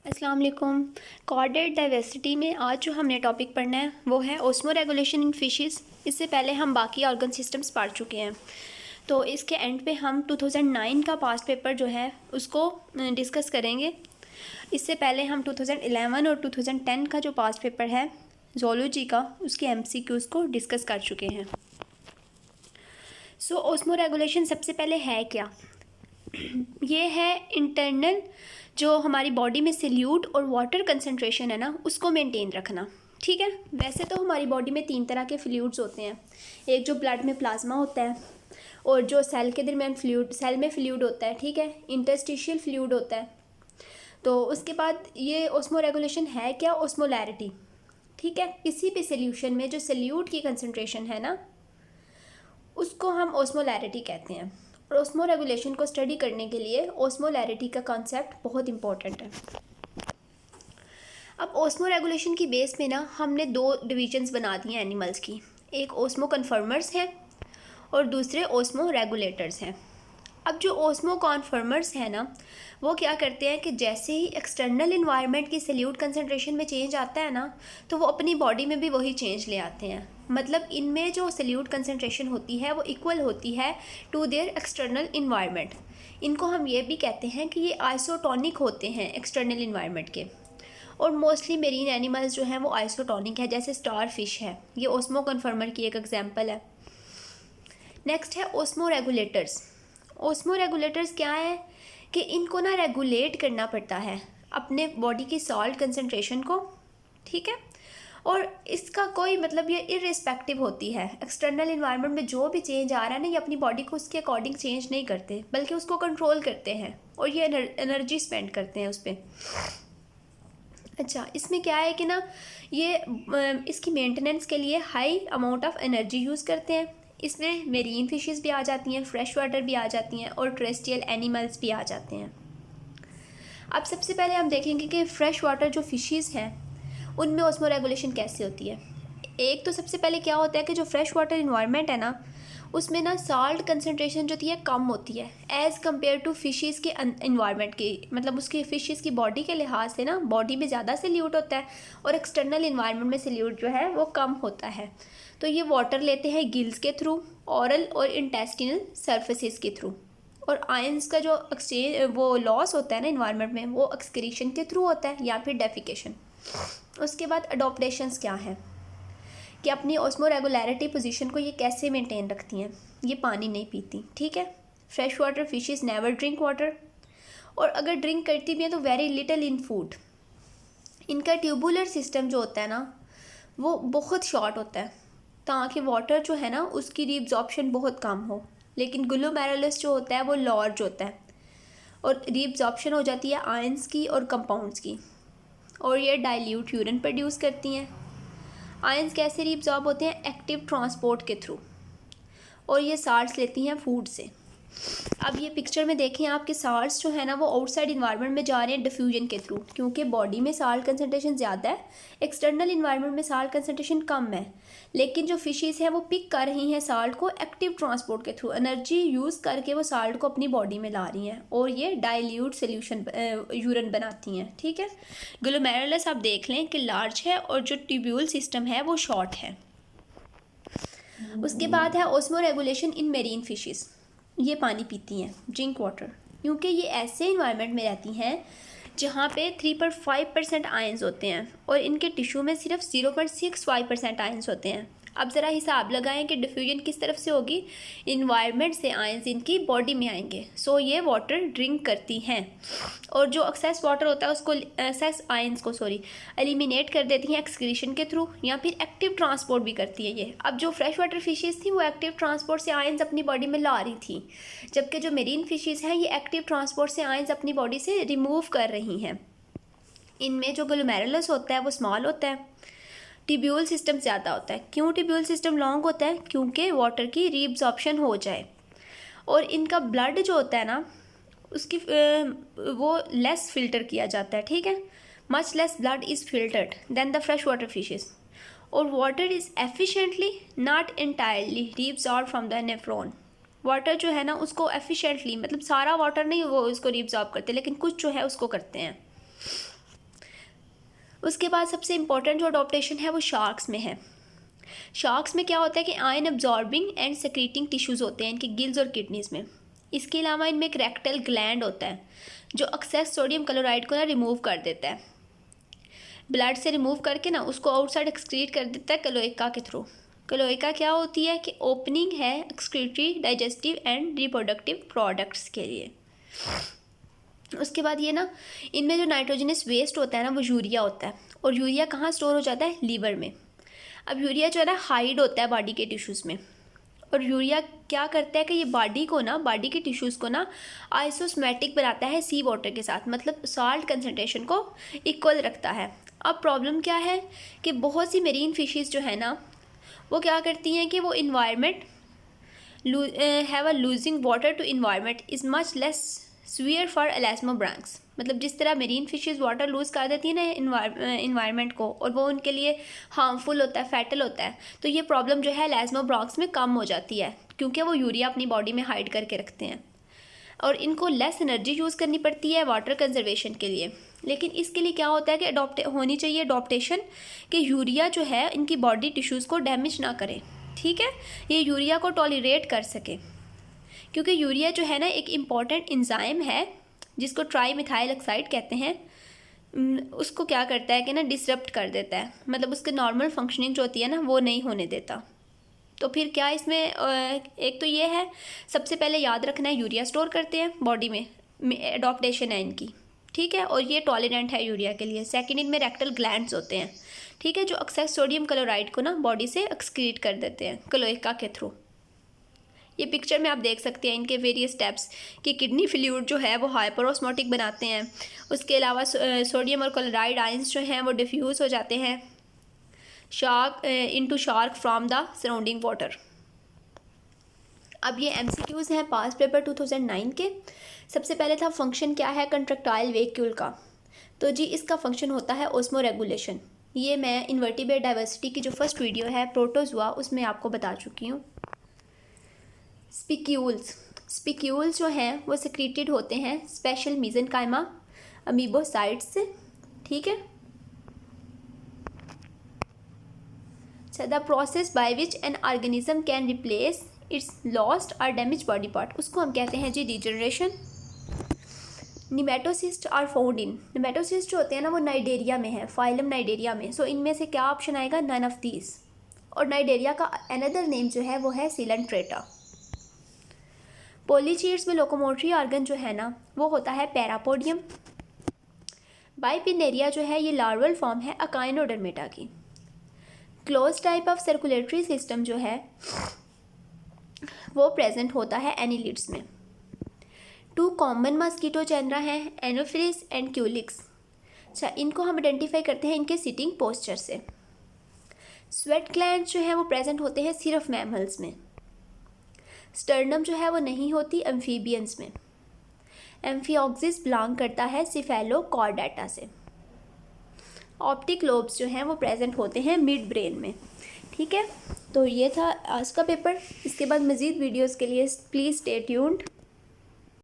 अस्सलाम वालेकुम। Chordate diversity में आज जो हमने टॉपिक पढ़ना है वो है ओस्मो रेगुलेशन इन फिशेस। इससे पहले हम बाकी ऑर्गन सिस्टम्स पढ़ चुके हैं, तो इसके एंड पे हम 2009 का पास्ट पेपर जो है उसको डिस्कस करेंगे। इससे पहले हम 2011 और 2010 का जो पास्ट पेपर है ज़ूलॉजी का, उसके MCQs को डिस्कस कर चुके हैं। सो ओस्मो रेगुलेशन सबसे पहले है क्या? ये है इंटरनल जो हमारी बॉडी में सल्यूट और वाटर कंसंट्रेशन है ना, उसको मेंटेन रखना। ठीक है, वैसे तो हमारी बॉडी में 3 तरह के फ्लूइड्स होते हैं। एक जो ब्लड में प्लाज्मा होता है, और जो सेल के दरमियान फ्लूइड, सेल में फ्लूइड होता है, ठीक है, इंटरस्टिशियल फ्लूइड होता है। तो उसके बाद ये ओस्मो रेगुलेशन है क्या? ओस्मोलैरिटी। ठीक है, किसी भी सोल्यूशन में जो सल्यूट की कंसंट्रेशन है ना, उसको हम ओस्मोलैरिटी कहते हैं। और ओस्मो रेगुलेशन को स्टडी करने के लिए ओस्मोलैरिटी का कॉन्सेप्ट बहुत इंपॉर्टेंट है। अब ओस्मो रेगुलेशन की बेस में ना हमने 2 डिविजन्स बना दी हैं एनिमल्स की। एक ओस्मो कन्फर्मर्स हैं और दूसरे ओस्मो रेगुलेटर्स हैं। अब जो ओस्मो कन्फर्मर्स हैं ना, वो क्या करते हैं कि जैसे ही एक्सटर्नल इन्वायरमेंट की सल्यूट कंसंट्रेशन में चेंज आता है ना, तो वो अपनी बॉडी में भी वही चेंज ले आते हैं। मतलब इनमें जो सल्यूट कंसंट्रेशन होती है वो इक्वल होती है टू देयर एक्सटर्नल इन्वायरमेंट। इनको हम ये भी कहते हैं कि ये आइसोटोनिक होते हैं एक्सटर्नल इन्वायरमेंट के। और मोस्टली मेरीन एनिमल्स जो हैं वो आइसोटोनिक है, जैसे स्टार फिश है, ये ओस्मो कन्फर्मर की एक एग्जाम्पल है। नेक्स्ट है ओस्मो रेगुलेटर्स। ओस्मो रेगुलेटर्स क्या है कि इनको ना रेगुलेट करना पड़ता है अपने बॉडी की सॉल्ट कंसंट्रेशन को। ठीक है, और इसका कोई मतलब ये इर्रिस्पेक्टिव होती है एक्सटर्नल इन्वायरमेंट में जो भी चेंज आ रहा है ना, ये अपनी बॉडी को उसके अकॉर्डिंग चेंज नहीं करते, बल्कि उसको कंट्रोल करते हैं और ये एनर्जी स्पेंड करते हैं उस पर। अच्छा, इसमें क्या है कि ना ये इसकी मेंटेनेंस के लिए high amount of energy use करते हैं। इसमें मेरीन फिशेस भी आ जाती हैं, फ्रेश वाटर भी आ जाती हैं और टेरेस्ट्रियल एनिमल्स भी आ जाते हैं। अब सबसे पहले हम देखेंगे कि फ्रेश वाटर जो फिशेस हैं उनमें ओस्मो रेगुलेशन कैसे होती है। एक तो सबसे पहले क्या होता है कि जो फ्रेश वाटर इन्वायरमेंट है ना, उसमें ना साल्ट कंसनट्रेशन जो होती है कम होती है एज़ कम्पेयर टू फिशेस के इन्वायरमेंट की। मतलब उसकी फिशेस की बॉडी के लिहाज से ना बॉडी में ज़्यादा सल्यूट होता है और एक्सटर्नल इन्वायरमेंट में सल्यूट जो है वो कम होता है। तो ये वाटर लेते हैं गिल्स के थ्रू, ऑरल और इंटेस्टिनल सर्फेसिस के थ्रू। और आयंस का जो एक्सचेंज वो लॉस होता है ना इन्वायरमेंट में, वो एक्सक्रीशन के थ्रू होता है या फिर डेफिकेशन। उसके बाद अडोप्टेशंस क्या है कि अपनी ओस्मो रेगुलरिटी पोजीशन को ये कैसे मेंटेन रखती हैं। ये पानी नहीं पीती, ठीक है। Fresh water fishes never drink water, और अगर ड्रिंक करती भी हैं तो वेरी लिटिल इन फूड। इनका ट्यूबुलर सिस्टम जो होता है ना वो बहुत शॉर्ट होता है, ताकि वाटर जो है ना उसकी रीअब्जॉर्प्शन बहुत कम हो। लेकिन ग्लोमेरुलस जो होता है वो लार्ज होता है और रीअब्जॉर्प्शन हो जाती है आयंस की और कंपाउंड्स की, और ये डाइल्यूट यूरिन प्रोड्यूस करती हैं। आयंस कैसे रीअब्जॉर्ब होते हैं? एक्टिव ट्रांसपोर्ट के थ्रू, और ये साल्ट्स लेती हैं फूड से। अब ये पिक्चर में देखें आपके साल्ट्स जो है ना वो आउटसाइड इन्वायरमेंट में जा रहे हैं डिफ्यूजन के थ्रू, क्योंकि बॉडी में साल्ट कंसंट्रेशन ज़्यादा है, एक्सटर्नल इन्वायरमेंट में साल्ट कंसंट्रेशन कम है। लेकिन जो फिशेस हैं वो पिक कर रही हैं साल्ट को एक्टिव ट्रांसपोर्ट के थ्रू, एनर्जी यूज़ करके वो साल्ट को अपनी बॉडी में ला रही हैं और ये डाइल्यूट सोल्यूशन यूरिन बनाती हैं। ठीक है, ग्लोमेरुलस आप देख लें कि लार्ज है और जो ट्यूब्यूल सिस्टम है वो शॉर्ट है। उसके बाद है osmo regulation in marine fishes. ये पानी पीती हैं, ड्रिंक वाटर, क्योंकि ये ऐसे इन्वायरमेंट में रहती हैं जहाँ पे 3.5% आयंस होते हैं और इनके टिश्यू में सिर्फ 0.65% आयंस होते हैं। अब ज़रा हिसाब लगाएं कि डिफ्यूजन किस तरफ से होगी, इन्वायरमेंट से आयंस इनकी बॉडी में आएंगे। सो ये वाटर ड्रिंक करती हैं और जो एक्सेस वाटर होता है उसको, एक्सेस आयंस को एलिमिनेट कर देती हैं एक्सक्रीशन के थ्रू, या फिर एक्टिव ट्रांसपोर्ट भी करती है ये। अब जो फ्रेश वाटर फिशेस थी वो एक्टिव ट्रांसपोर्ट से आयंस अपनी बॉडी में ला रही थी, जबकि जो मेरीन फिशेस हैं ये एक्टिव ट्रांसपोर्ट से आयंस अपनी बॉडी से रिमूव कर रही हैं। इनमें जो ग्लोमेरुलस होता है वो स्मॉल होता है, ट्यूब्यूल सिस्टम ज़्यादा होता है। क्यों ट्यूब्यूल सिस्टम लॉन्ग होता है? क्योंकि वाटर की रीअब्जॉर्प्शन हो जाए। और इनका ब्लड जो होता है ना उसकी वो लेस फिल्टर किया जाता है, ठीक है। Much less blood is filtered than the fresh water fishes, और water is efficiently not entirely reabsorb from the nephron. Water जो है ना उसको एफिशिएंटली, मतलब सारा वाटर नहीं वो उसको रीअब्सॉर्ब करते, लेकिन कुछ जो है उसको करते हैं। उसके बाद सबसे इम्पॉर्टेंट जो अडॉप्टेशन है वो शार्क्स में है। शार्क्स में क्या होता है कि आयन अब्जॉर्बिंग एंड सेक्रीटिंग टिश्यूज़ होते हैं इनके गिल्स और किडनीज़ में। इसके अलावा इनमें एक रेक्टल ग्लैंड होता है जो एक्सेस सोडियम क्लोराइड को ना रिमूव कर देता है, ब्लड से रिमूव करके ना उसको आउटसाइड एक्सक्रीट कर देता है क्लोएका के थ्रू। क्लोएका क्या होती है कि ओपनिंग है excretory, digestive and reproductive products के लिए। उसके बाद ये ना इनमें जो नाइट्रोजनस वेस्ट होता है ना वो यूरिया होता है, और यूरिया कहाँ स्टोर हो जाता है? लीवर में। अब यूरिया जो है ना हाइड होता है बॉडी के टिश्यूज़ में, और यूरिया क्या करता है कि ये बॉडी के टिश्यूज़ को ना आइसोस्मैटिक बनाता है सी वाटर के साथ, मतलब साल्ट कंसनट्रेशन को इक्वल रखता है। अब प्रॉब्लम क्या है कि बहुत सी मेरीन फिशेस जो है ना वो क्या करती हैं कि वो environment have a losing water to environment is much less severe for elasmobranchs. मतलब जिस तरह मेरीन फिशेस वाटर लूज़ कर देती है ना इन्वायरमेंट को, और वो उनके लिए हार्मफुल होता है, फैटल होता है, तो ये प्रॉब्लम जो है एलास्मोब्रैंक्स में कम हो जाती है क्योंकि वो यूरिया अपनी बॉडी में हाइड करके रखते हैं, और इनको लेस एनर्जी यूज़ करनी पड़ती है वाटर कंजर्वेशन के लिए। लेकिन इसके लिए क्या होता है कि होनी चाहिए अडॉप्टेशन कि यूरिया जो है इनकी बॉडी टिश्यूज़ को डैमेज ना करे, ठीक है, ये यूरिया को टॉलरेट कर सके, क्योंकि यूरिया जो है ना एक इम्पॉर्टेंट एंजाइम है जिसको ट्राई मिथाइल ऑक्साइड कहते हैं। उसको क्या करता है कि ना डिसरप्ट कर देता है, मतलब उसके नॉर्मल फंक्शनिंग जो होती है ना वो नहीं होने देता। तो फिर क्या इसमें एक तो ये है, सबसे पहले याद रखना है यूरिया स्टोर करते हैं बॉडी में, एडॉप्टेशन है इनकी, ठीक है, और ये टॉलरेंट है यूरिया के लिए। सेकंड, इनमें रेक्टल ग्लैंड्स होते हैं, ठीक है, जो एक्सेस सोडियम क्लोराइड को ना बॉडी से एक्सक्रीट कर देते हैं क्लोएका के थ्रू। ये पिक्चर में आप देख सकते हैं इनके वेरियस स्टेप्स कि किडनी फ्लूइड जो है वो हाइपरओस्मोटिक बनाते हैं। उसके अलावा सोडियम और क्लोराइड आयंस जो हैं वो डिफ्यूज़ हो जाते हैं into shark from the surrounding water. अब ये MCQs हैं पास पेपर 2009 के। सबसे पहले था फंक्शन क्या है कंट्रैक्टाइल वेक्यूल का, तो जी इसका फंक्शन होता है ओस्मो रेगुलेशन। ये मैं इन्वर्टिब्रेट डाइवर्सिटी की जो फर्स्ट वीडियो है प्रोटोजुआ उसमें आपको बता चुकी हूँ। स्पिक्यूल्स जो हैं वो सेक्रेटेड होते हैं स्पेशल मीजेनकाइमा अमीबोसाइट्स से, ठीक है। The process by which an organism can replace its lost or damage body part, उसको हम कहते हैं जी degeneration. Nematocysts are found in, nematocysts जो होते हैं ना वो नाइडेरिया में है, फाइलम नाइडेरिया में। सो इनमें से क्या ऑप्शन आएगा? None of these. और नाइडेरिया का अनदर नेम जो है वो है सिलेंट्रेटा। पोलीचीड्स में लोकोमोटरी ऑर्गन जो है ना वो होता है पैरापोडियम। बाइपिनेरिया जो है ये लार्वल फॉर्म है अकाइनोडर्मेटा की। Close type of circulatory system जो है वो प्रेजेंट होता है एनिलिड्स में। 2 कॉमन मस्कीटो चैनरा हैं, एनोफिलिस एंड क्यूलिक्स। अच्छा, इनको हम आइडेंटिफाई करते हैं इनके सिटिंग पोस्चर से। स्वेट ग्लैंड जो है वो प्रेजेंट होते हैं सिर्फ मैमल्स में। स्टर्नम जो है वो नहीं होती एम्फीबियंस में। एम्फिओक्सिस बिलोंग करता है सिफेलोकॉर्डेटा से। ऑप्टिक लोब्स जो हैं वो प्रेजेंट होते हैं मिड ब्रेन में, ठीक है। तो ये था आज का पेपर। इसके बाद मज़ीद वीडियोस के लिए प्लीज़ स्टे ट्यून्ड।